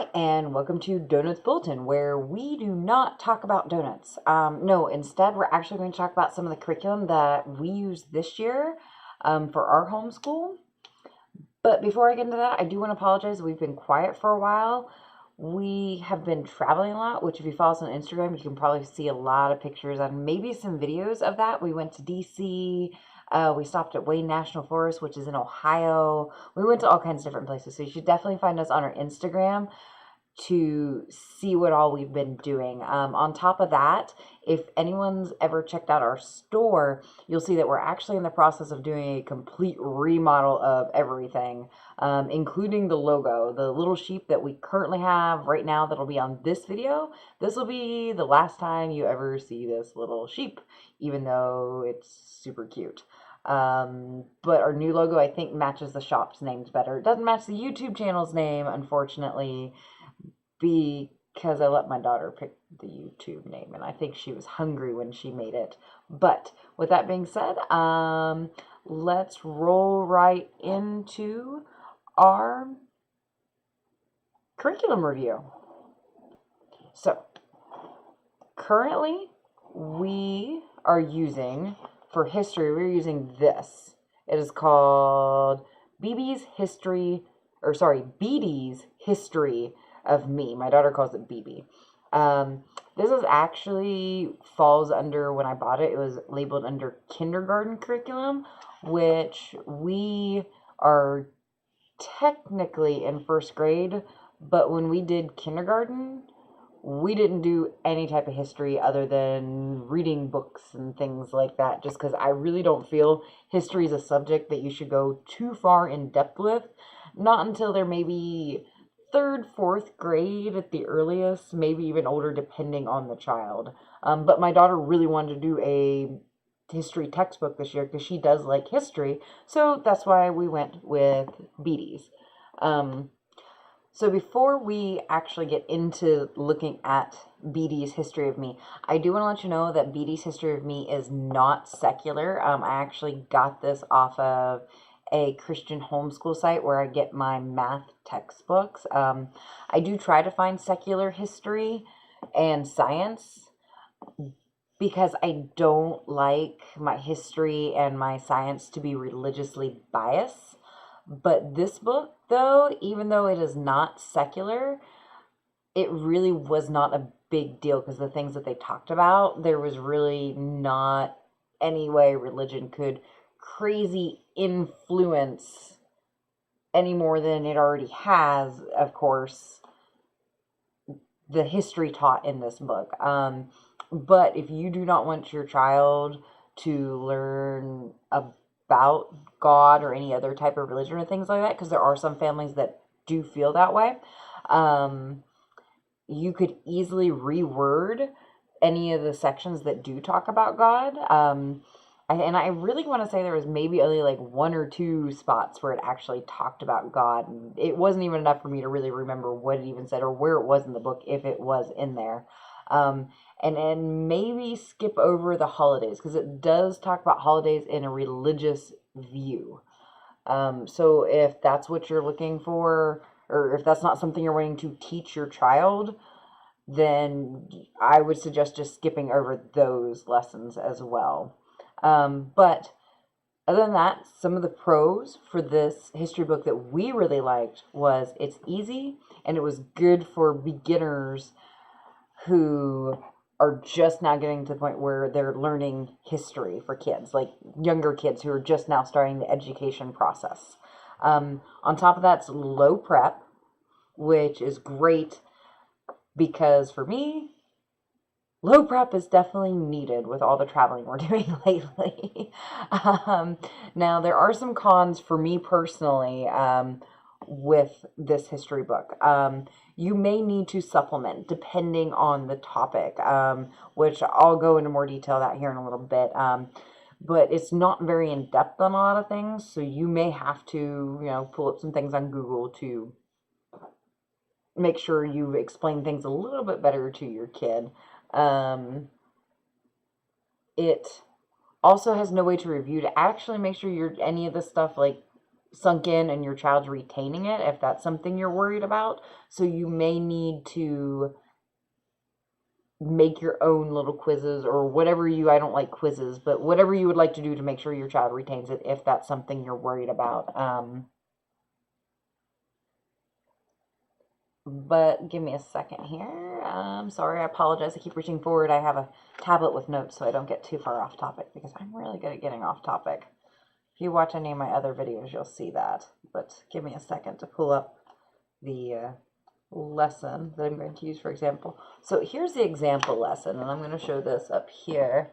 Hi, and welcome to Donuts Bulletin, where we do not talk about donuts. No, instead, we're actually going to talk about some of the curriculum that we used this year for our homeschool. But before I get into that, I do want to apologize. We've been quiet for a while. We have been traveling a lot, which if you follow us on Instagram, you can probably see a lot of pictures and maybe some videos of that. We went to DC. We stopped at Wayne National Forest, which is in Ohio. We went to all kinds of different places. So you should definitely find us on our Instagram to see what all we've been doing. On top of that, if anyone's ever checked out our store, you'll see that we're actually in the process of doing a complete remodel of everything, including the logo. The little sheep that we currently have right now that'll be on this video, this will be the last time you ever see this little sheep, even though it's super cute. But our new logo, I think, matches the shop's names better. It doesn't match the YouTube channel's name, unfortunately, because I let my daughter pick the YouTube name, and I think she was hungry when she made it. But with that being said, let's roll right into our curriculum review. So, currently, we are using, for history, we're using this. It is called Beebe's History of Me. My daughter calls it BB. This is actually falls under, when I bought it, it was labeled under kindergarten curriculum, which we are technically in first grade, but when we did kindergarten, we didn't do any type of history other than reading books and things like that, just because I really don't feel history is a subject that you should go too far in depth with. Not until they're maybe third, fourth grade at the earliest, maybe even older depending on the child. But my daughter really wanted to do a history textbook this year because she does like history, so that's why we went with Beatty's. So before we actually get into looking at Beatty's History of Me, I do want to let you know that Beatty's History of Me is not secular. I actually got this off of a Christian homeschool site where I get my math textbooks. I do try to find secular history and science because I don't like my history and my science to be religiously biased. But this book, though, even though it is not secular, it really was not a big deal because the things that they talked about, there was really not any way religion could crazy influence any more than it already has, of course, the history taught in this book. But if you do not want your child to learn about God or any other type of religion or things like that, because there are some families that do feel that way, you could easily reword any of the sections that do talk about God. And I really want to say there was maybe only like one or two spots where it actually talked about God. It wasn't even enough for me to really remember what it even said or where it was in the book, if it was in there. And then maybe skip over the holidays, because it does talk about holidays in a religious view. So if that's what you're looking for, or if that's not something you're wanting to teach your child, then I would suggest just skipping over those lessons as well. But other than that, some of the pros for this history book that we really liked was it's easy and it was good for beginners who are just now getting to the point where they're learning history for kids, like younger kids who are just now starting the education process. On top of that, it's low prep, which is great because for me, low prep is definitely needed with all the traveling we're doing lately. Now, there are some cons for me personally with this history book. You may need to supplement depending on the topic, which I'll go into more detail that here in a little bit. But it's not very in-depth on a lot of things, so you may have to, pull up some things on Google to make sure you explain things a little bit better to your kid. It also has no way to review to actually make sure any of this stuff like sunk in and your child's retaining it, if that's something you're worried about. So you may need to make your own little quizzes or whatever I don't like quizzes, but whatever you would like to do to make sure your child retains it, if that's something you're worried about. But give me a second here. Sorry, I apologize. I keep reaching forward. I have a tablet with notes so I don't get too far off topic, because I'm really good at getting off topic. If you watch any of my other videos, you'll see that. But give me a second to pull up the lesson that I'm going to use for example. So here's the example lesson, and I'm going to show this up here.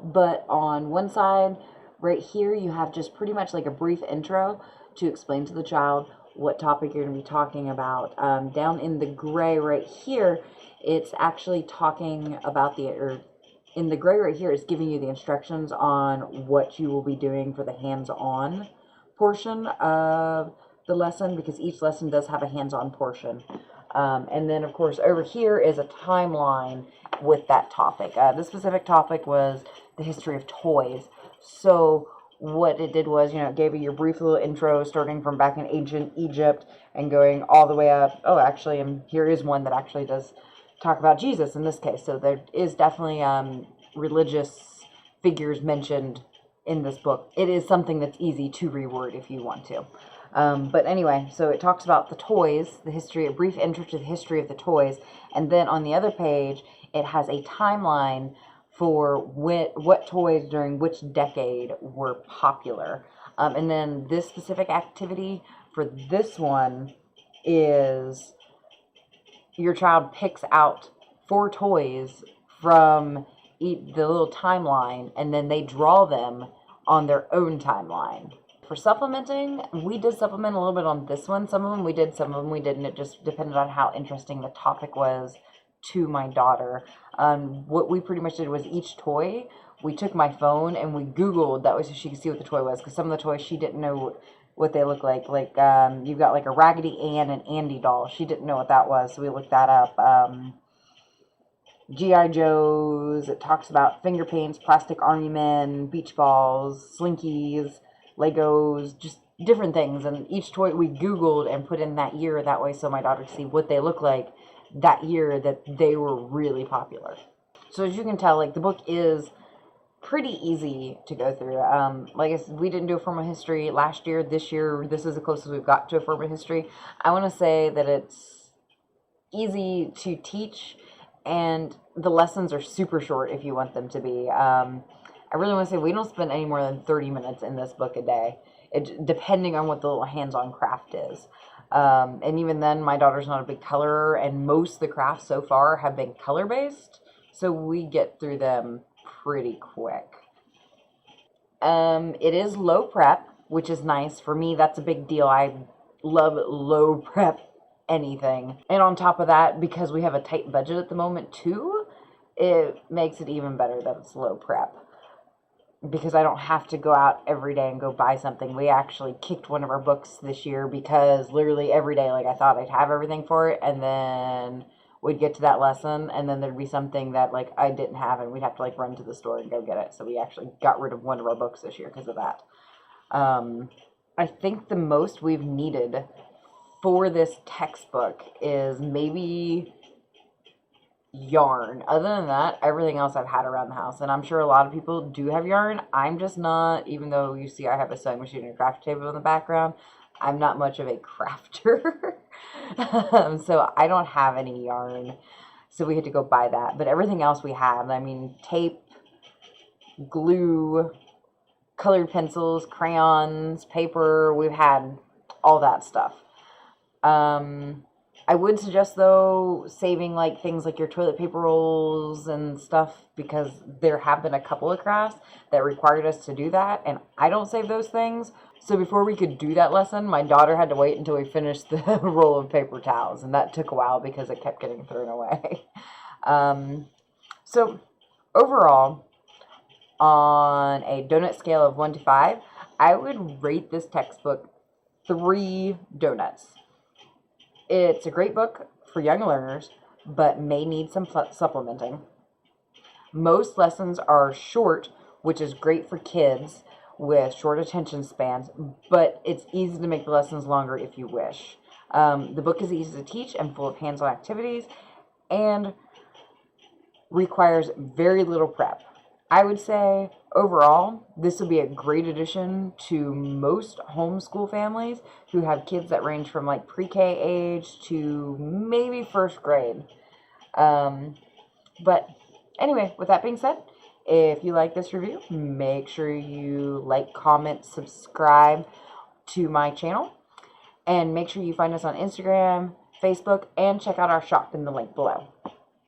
But on one side, right here, you have just pretty much like a brief intro to explain to the child what topic you're going to be talking about. Down in the gray right here, it's actually talking about in the gray right here, it's giving you the instructions on what you will be doing for the hands-on portion of the lesson, because each lesson does have a hands-on portion. And then, of course, over here is a timeline with that topic. This specific topic was the history of toys. So what it did was, it gave you your brief little intro starting from back in ancient Egypt and going all the way up. Oh, actually, and here is one that actually does talk about Jesus in this case. So there is definitely religious figures mentioned in this book. It is something that's easy to reword if you want to. But anyway, so it talks about the toys, a brief intro to the history of the toys, and then on the other page, it has a timeline for what toys during which decade were popular. And then this specific activity for this one is your child picks out 4 toys from the little timeline, and then they draw them on their own timeline. For supplementing, we did supplement a little bit on this one. Some of them we did, some of them we didn't. It just depended on how interesting the topic was to my daughter. What we pretty much did was each toy, we took my phone and we Googled, that way so she could see what the toy was, because some of the toys she didn't know what they look like. Like, you've got like a Raggedy Ann and Andy doll. She didn't know what that was, so we looked that up. G.I. Joes, it talks about finger paints, plastic army men, beach balls, slinkies, Legos, just different things. And each toy we Googled and put in that year, that way so my daughter could see what they look like that year that they were really popular. So as you can tell, like, the book is pretty easy to go through. Like I said, we didn't do a formal history last year. This year, this is the closest we've got to a formal history. I want to say that it's easy to teach, and the lessons are super short if you want them to be. I really want to say we don't spend any more than 30 minutes in this book a day, depending on what the little hands-on craft is. And even then, my daughter's not a big colorer, and most of the crafts so far have been color-based, so we get through them pretty quick. It is low prep, which is nice. For me, that's a big deal. I love low prep anything. And on top of that, because we have a tight budget at the moment too, it makes it even better that it's low prep, because I don't have to go out every day and go buy something. We actually kicked one of our books this year because literally every day, like, I thought I'd have everything for it, and then we'd get to that lesson, and then there'd be something that, like, I didn't have, and we'd have to, like, run to the store and go get it. So we actually got rid of one of our books this year because of that. I think the most we've needed for this textbook is maybe yarn. Other than that, everything else I've had around the house, and I'm sure a lot of people do have yarn. I'm just not, even though you see I have a sewing machine and a craft table in the background, I'm not much of a crafter. So I don't have any yarn, so we had to go buy that. But everything else we have, I mean, tape, glue, colored pencils, crayons, paper, we've had all that stuff. I would suggest, though, saving, like, things like your toilet paper rolls and stuff, because there have been a couple of crafts that required us to do that, and I don't save those things. So before we could do that lesson, my daughter had to wait until we finished the roll of paper towels, and that took a while because it kept getting thrown away. So overall, on a donut scale of 1 to 5, I would rate this textbook 3 donuts. It's a great book for young learners, but may need some supplementing. Most lessons are short, which is great for kids with short attention spans, but it's easy to make the lessons longer if you wish. The book is easy to teach and full of hands-on activities and requires very little prep. I would say overall, this would be a great addition to most homeschool families who have kids that range from like pre-K age to maybe first grade. But anyway, with that being said, if you like this review, make sure you like, comment, subscribe to my channel, and make sure you find us on Instagram, Facebook, and check out our shop in the link below.